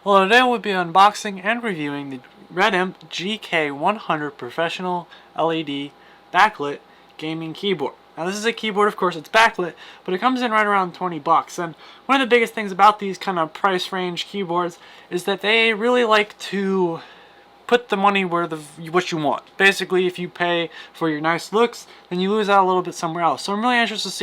Well, today we'll be unboxing and reviewing the Redimp GK100 Professional LED backlit gaming keyboard. Now this is a keyboard, of course it's backlit, but it comes in right around 20 bucks. And one of the biggest things about these kind of price range keyboards is that they really like to put the money where what you want. Basically, if you pay for your nice looks, then you lose out a little bit somewhere else. So I'm really interested to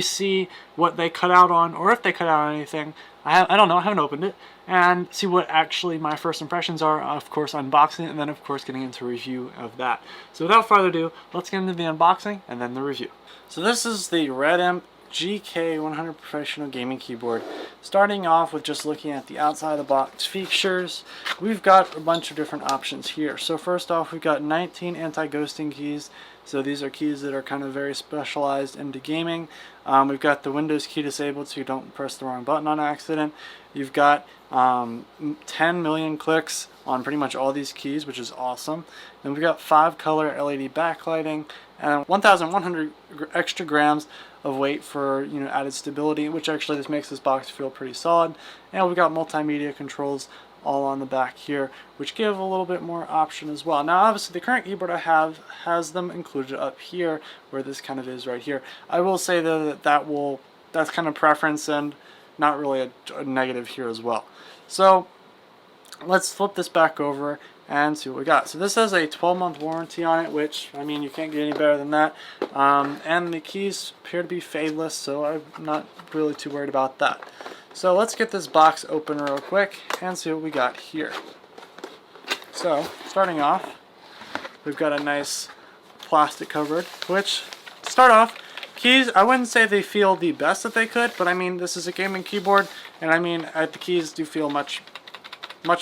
see what they cut out on, or if they cut out on anything. I don't know, I haven't opened it, and see what actually my first impressions are. Of course, unboxing it, and then of course getting into a review of that. So without further ado, let's get into the unboxing and then the review. So this is the Redimp GK100 Professional Gaming Keyboard. Starting off with just looking at the outside of the box features, we've got a bunch of different options here. So first off, we've got 19 anti-ghosting keys. So these are keys that are kind of very specialized into gaming. We've got the Windows key disabled so you don't press the wrong button on accident. You've got 10 million clicks on pretty much all these keys, which is awesome. Then we've got 5 color LED backlighting and 1,100 extra grams of weight for added stability, which actually this makes this box feel pretty solid. And we've got multimedia controls all on the back here, which give a little bit more option as well. Now obviously the current keyboard I have has them included up here where this kind of is right here. I will say though that's kind of preference and not really a negative here as well. So let's flip this back over and see what we got. So this has a 12-month warranty on it, which, I mean, you can't get any better than that. And the keys appear to be fadeless, so I'm not really too worried about that. So let's get this box open real quick and see what we got here. So, starting off, we've got a nice plastic cupboard, which, to start off, keys, I wouldn't say they feel the best that they could, but I mean, this is a gaming keyboard, and I mean, the keys do feel much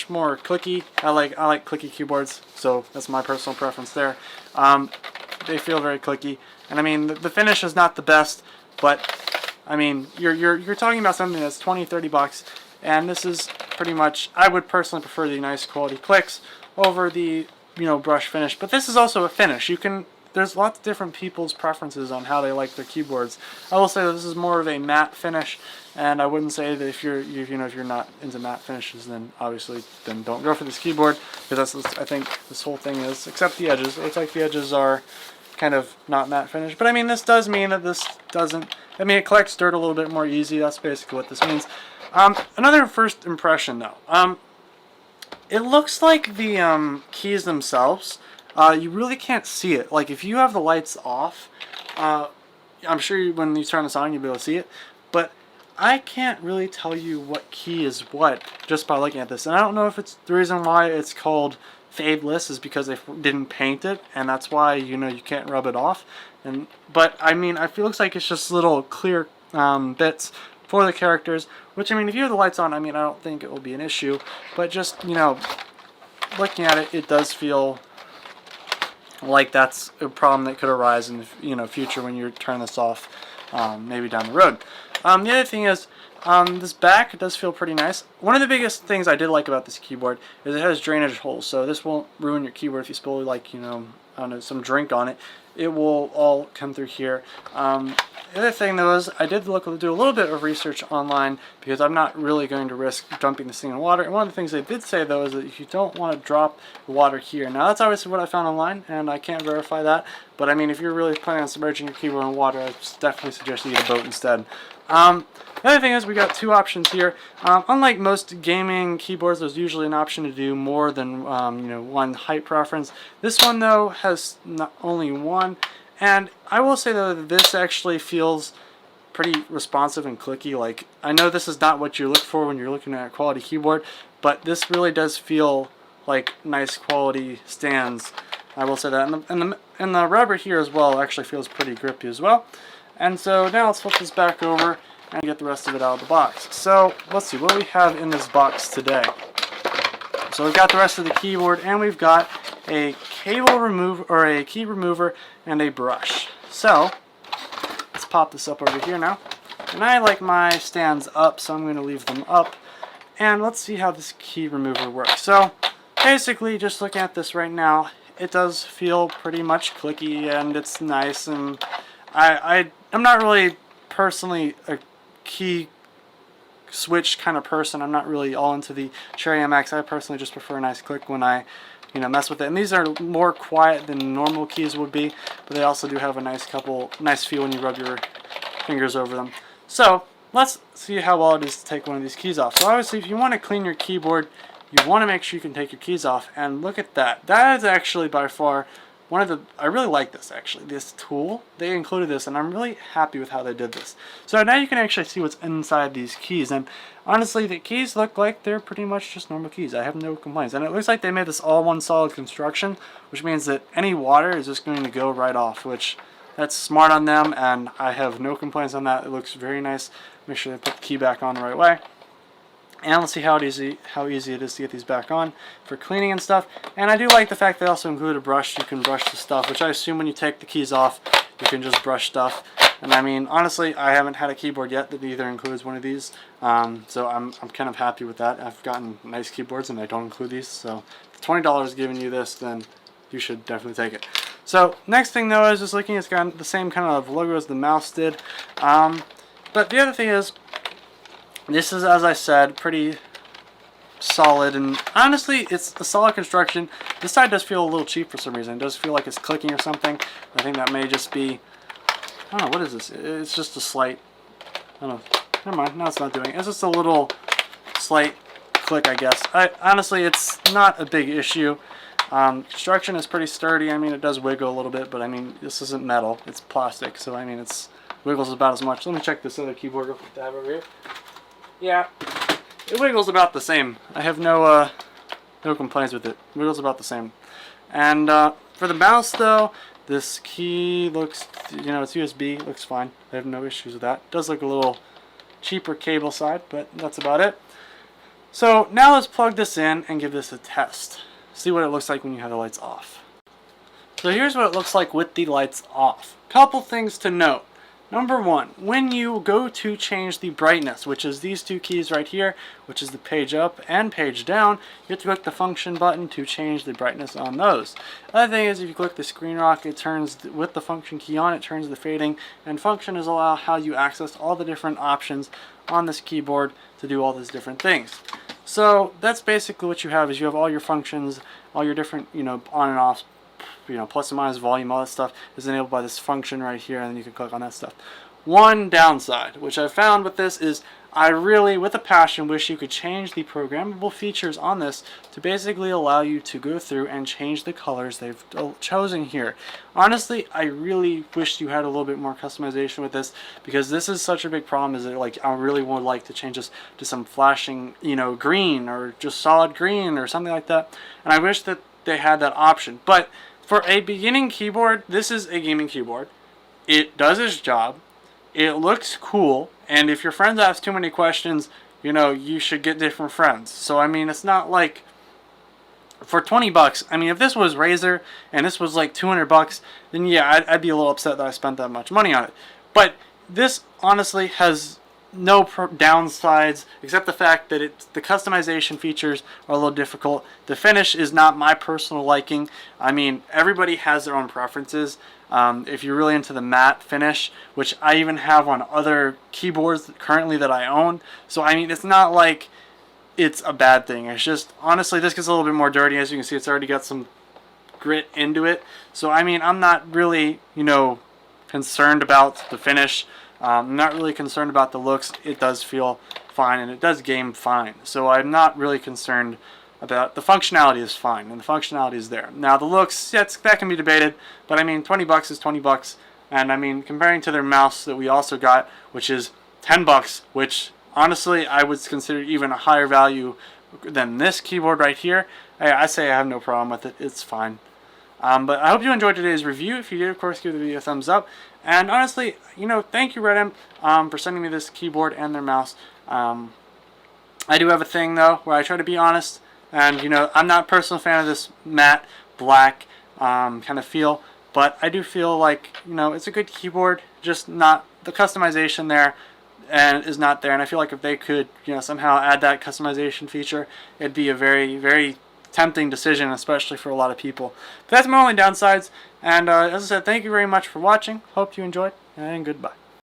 more clicky. I like clicky keyboards, so that's my personal preference there. They feel very clicky, and I mean, the finish is not the best, but I mean, you're talking about something that's 20-30 bucks, and this is pretty much, I would personally prefer the nice quality clicks over the brush finish. But this is also a finish. There's lots of different people's preferences on how they like their keyboards. I will say that this is more of a matte finish, and I wouldn't say that if you're not into matte finishes, then obviously don't go for this keyboard, because that's I think this whole thing is, except the edges. It looks like the edges are kind of not matte finish, but I mean this does mean that this doesn't. I mean it collects dirt a little bit more easy. That's basically what this means. Another first impression though. It looks like the keys themselves. You really can't see it. Like if you have the lights off, I'm sure when you turn this on you'll be able to see it, but I can't really tell you what key is what just by looking at this. And I don't know if it's the reason why it's called fadeless is because they didn't paint it, and that's why you can't rub it off. But I mean, it looks like it's just little clear bits for the characters, which I mean, if you have the lights on, I mean, I don't think it will be an issue. But just looking at it, it does feel like that's a problem that could arise in the future when you turn this off, maybe down the road. The other thing is, this back does feel pretty nice. One of the biggest things I did like about this keyboard is it has drainage holes, so this won't ruin your keyboard if you spill like I don't know, some drink on it. It will all come through here. The other thing though is I did do a little bit of research online because I'm not really going to risk dumping this thing in water. And one of the things they did say though is that if you don't want to drop the water here, now that's obviously what I found online and I can't verify that, but I mean if you're really planning on submerging your keyboard in water, I definitely suggest you get a boat instead. The other thing is we got 2 options here. Unlike most gaming keyboards, there's usually an option to do more than one height preference. This one though has not only one, and I will say though that this actually feels pretty responsive and clicky. Like I know this is not what you look for when you're looking at a quality keyboard, but this really does feel like nice quality stands. I will say that, and the rubber here as well actually feels pretty grippy as well. And so now let's flip this back over and get the rest of it out of the box. So let's see what we have in this box today. So we've got the rest of the keyboard, and we've got a cable remover, or a key remover, and a brush. So let's pop this up over here now. And I like my stands up, so I'm going to leave them up. And let's see how this key remover works. So basically, just looking at this right now, it does feel pretty much clicky, and it's nice. And I'm not really personally a key switch kind of person. I'm not really all into the Cherry MX. I personally just prefer a nice click when I mess with it. And these are more quiet than normal keys would be, but they also do have a nice feel when you rub your fingers over them. So let's see how well it is to take one of these keys off. So obviously, if you want to clean your keyboard, you want to make sure you can take your keys off. And look at that. That is actually by far one of the, I really like this actually, this tool. They included this and I'm really happy with how they did this. So now you can actually see what's inside these keys, and honestly the keys look like they're pretty much just normal keys. I have no complaints, and it looks like they made this all one solid construction, which means that any water is just going to go right off, which that's smart on them, and I have no complaints on that. It looks very nice. Make sure they put the key back on the right way. And let's see how easy it is to get these back on for cleaning and stuff. And I do like the fact they also include a brush. You can brush the stuff, which I assume when you take the keys off, you can just brush stuff. And I mean, honestly, I haven't had a keyboard yet that either includes one of these. So I'm kind of happy with that. I've gotten nice keyboards and they don't include these. So if $20 giving you this, then you should definitely take it. So next thing though is just looking, it's got the same kind of logo as the mouse did. But the other thing is, this is, as I said, pretty solid, and honestly it's a solid construction. This side does feel a little cheap for some reason. It does feel like it's clicking or something. I think that may just be, I don't know, what is this? It's just a slight, I don't know, never mind, no, it's not doing it. It's just a little slight click, I guess. Honestly, it's not a big issue. Construction is pretty sturdy. I mean, it does wiggle a little bit, but I mean, this isn't metal, it's plastic, so I mean, it's wiggles about as much. Let me check this other keyboard real quick that I have over here. Yeah, it wiggles about the same. I have no complaints with it. It wiggles about the same. And for the mouse though, this key looks, it's USB, looks fine. I have no issues with that. It does look a little cheaper cable side, but that's about it. So now let's plug this in and give this a test. See what it looks like when you have the lights off. So here's what it looks like with the lights off. Couple things to note. Number one, when you go to change the brightness, which is these two keys right here, which is the page up and page down, you have to click the function button to change the brightness on those. Other thing is, if you click the screen rock, it turns, with the function key on, it turns the fading, and function is how you access all the different options on this keyboard to do all these different things. So that's basically what you have, is you have all your functions, all your different, on and off, plus and minus volume, all that stuff is enabled by this function right here, and then you can click on that stuff. One downside, which I found with this, is I really, with a passion, wish you could change the programmable features on this to basically allow you to go through and change the colors they've chosen here. Honestly, I really wish you had a little bit more customization with this, because this is such a big problem, is that like I really would like to change this to some flashing, green, or just solid green or something like that, and I wish that they had that option. But for a beginning keyboard, this is a gaming keyboard. It does its job. It looks cool. And if your friends ask too many questions, you should get different friends. So, I mean, it's not like, for 20 bucks, I mean, if this was Razer and this was like 200 bucks, then yeah, I'd be a little upset that I spent that much money on it. But this honestly has no downsides, except the fact that the customization features are a little difficult. The finish is not my personal liking. I mean, everybody has their own preferences. If you're really into the matte finish, which I even have on other keyboards currently that I own, so I mean, it's not like it's a bad thing. It's just, honestly, this gets a little bit more dirty. As you can see, it's already got some grit into it. So I mean, I'm not really, concerned about the finish. I'm not really concerned about the looks. It does feel fine, and it does game fine. So I'm not really concerned about the functionality. Is fine, and the functionality is there. Now the looks, that can be debated, but I mean, 20 bucks is 20 bucks, and I mean, comparing to their mouse that we also got, which is 10 bucks, which honestly I would consider even a higher value than this keyboard right here. I say I have no problem with it. It's fine. But I hope you enjoyed today's review. If you did, of course, give the video a thumbs up. And honestly, thank you, Redimp, for sending me this keyboard and their mouse. I do have a thing, though, where I try to be honest. And, I'm not a personal fan of this matte, black kind of feel. But I do feel like, it's a good keyboard, just not the customization there and is not there. And I feel like if they could, somehow add that customization feature, it'd be a very, very tempting decision, especially for a lot of people. But that's my only downsides, and as I said, thank you very much for watching. Hope you enjoyed, and goodbye.